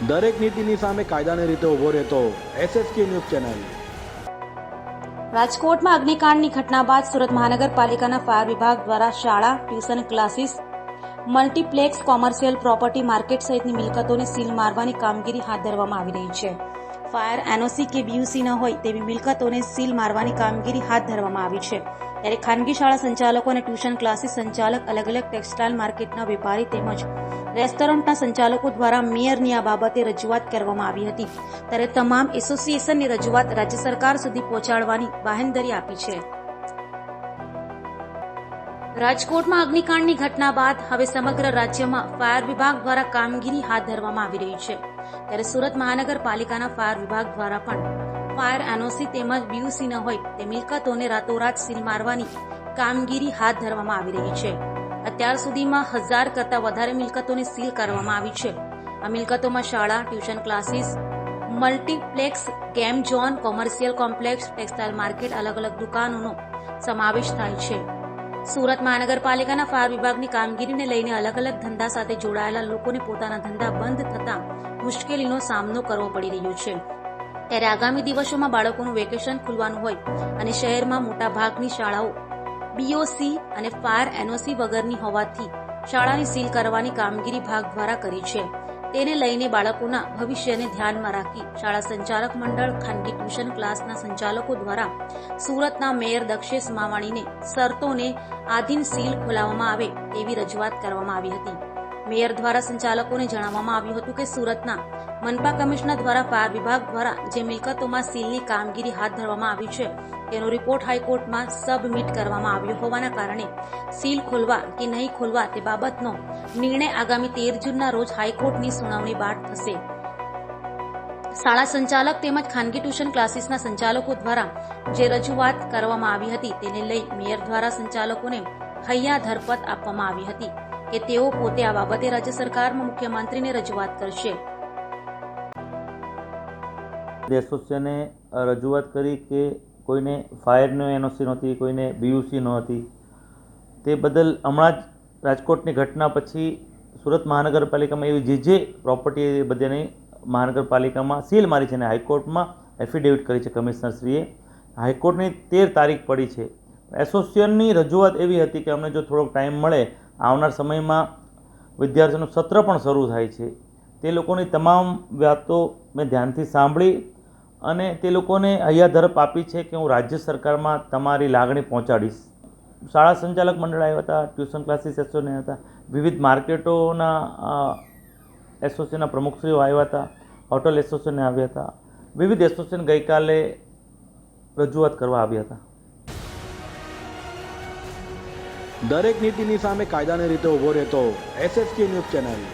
દરેક નીતિની સામે કાયદાની રીતે ઊભો રહેતો SSK ન્યૂઝ ચેનલ। રાજકોટમાં અગ્નિકાંડની ઘટના બાદ સુરત મહાનગરપાલિકાના ફાયર વિભાગ દ્વારા શાળા, tuition classes, multiplex, commercial property market સહિતની મિલકતોને સીલ મારવાની કામગીરી હાથ ધરવામાં આવી રહી છે। ફાયર NOC કે BUC ન હોય તેવી મિલકતોને સીલ મારવાની કામગીરી હાથ ધરવામાં આવી છે। ત્યારે ખાનગી શાળા સંચાલકો અને ટ્યુશન ક્લાસીસ સંચાલક, અલગ અલગ ટેક્સટાઇલ માર્કેટના વેપારી તેમજ રેસ્ટોરન્ટના સંચાલકો દ્વારા મેયરની આ બાબતે રજૂઆત કરવામાં આવી હતી। ત્યારે તમામ એસોસિએશનની રજૂઆત રાજ્ય સરકાર સુધી પહોંચાડવાની બાહેંધરી આપી છે। રાજકોટમાં અગ્નિકાંડની ઘટના બાદ હવે સમગ્ર રાજ્યમાં ફાયર વિભાગ દ્વારા કામગીરી હાથ ધરવામાં આવી રહી છે। ત્યારે સુરત મહાનગરપાલિકાના ફાયર વિભાગ દ્વારા પણ ફાયર NOC તેમજ BUC ન હોય તે મિલકતોને રાતોરાત સીલ મારવાની કામગીરી હાથ ધરવામાં આવી રહી છે। અત્યાર સુધીમાં 1000 કરતા વધારે મિલકતોને સીલ કરવામાં આવી છે। આ મિલકતોમાં શાળા, tuition classes, multiplex, game zone, commercial complex, textile market, અલગ અલગ દુકાનોનો સમાવેશ થાય છે। સુરત મહાનગરપાલિકાના ફાયર વિભાગની કામગીરીને લઈને અલગ અલગ ધંધા સાથે જોડાયેલા લોકોને પોતાના ધંધા બંધ થતા મુશ્કેલીનો સામનો કરવો પડી રહ્યો છે। ત્યારે આગામી દિવસોમાં બાળકોનું વેકેશન ખુલવાનું હોય અને શહેરમાં મોટા ભાગની શાળાઓ BOC અને ફાયર NOC વગરની હોવાથી શાળાની સીલ કરવાની કામગીરી ભાગ દ્વારા કરી છે। તેને લઈને બાળકોના ભવિષ્યને ધ્યાનમાં રાખી શાળા સંચાલક મંડળ, ખાનગી ટ્યુશન ક્લાસના સંચાલકો દ્વારા સુરતના મેયર દક્ષેશ માવાણીને શરતોને આધીન સીલ ખોલાવવામાં આવે તેવી રજૂઆત કરવામાં આવી હતી। મેયર દ્વારા સંચાલકોને જણાવવામાં આવ્યું હતું કે સુરતના મનપા કમિશનર દ્વારા ફાયર વિભાગ દ્વારા જે મિલકતોમાં સીલની કામગીરી હાથ ધરવામાં આવી છે તેનો રિપોર્ટ હાઈકોર્ટમાં સબમિટ કરવામાં આવ્યો હોવાના કારણે સીલ ખોલવા કે નહીં ખોલવા તે બાબતનો નિર્ણય આગામી 13 જૂનના રોજ હાઈકોર્ટની સુનાવણી બાદ થશે। શાળા સંચાલક તેમજ ખાનગી ટ્યુશન ક્લાસીસના સંચાલકો દ્વારા જે રજૂઆત કરવામાં આવી હતી તેને લઈ મેયર દ્વારા સંચાલકોને હૈયા ધરપત આપવામાં આવી હતી કે તેઓ પોતે આ બાબતે રાજ્ય સરકારમાં મુખ્યમંત્રીને રજૂઆત કરશે। એસોસિએશને રજૂઆત કરી કે કોઈને ફાયરનો NOC નહોતી, કોઈને BUC નહોતી। તે બદલ હમણાં જ રાજકોટની ઘટના પછી સુરત મહાનગરપાલિકામાં એવી જે પ્રોપર્ટી બધાની મહાનગરપાલિકામાં સીલ મારી છે અને હાઈકોર્ટમાં એફિડેવિટ કરી છે કમિશનરશ્રીએ। હાઈકોર્ટની 13 તારીખ પડી છે। એસોસિએશનની રજૂઆત એવી હતી કે અમને જો થોડોક ટાઈમ મળે, આવનાર સમયમાં વિદ્યાર્થીઓનું સત્ર પણ શરૂ થાય છે, તે લોકોની તમામ વાતો મેં ધ્યાનથી સાંભળી અને તે લોકોને હૈયાધરપ આપી છે કે હું રાજ્ય સરકારમાં તમારી લાગણી પહોંચાડીશ। શાળા સંચાલક મંડળ આવ્યા હતા, ટ્યુશન ક્લાસીસ એસોસિએશન હતા, વિવિધ માર્કેટોના એસોસિએશનના પ્રમુખશ્રીઓ આવ્યા હતા, હોટલ એસોસિએશન આવ્યા હતા, વિવિધ એસોસિએશન ગઈકાલે રજૂઆત કરવા આવ્યા હતા। દરેક નીતિની સામે કાયદાની રીતે ઊભો રહેતો SSK ન્યૂઝ ચેનલ।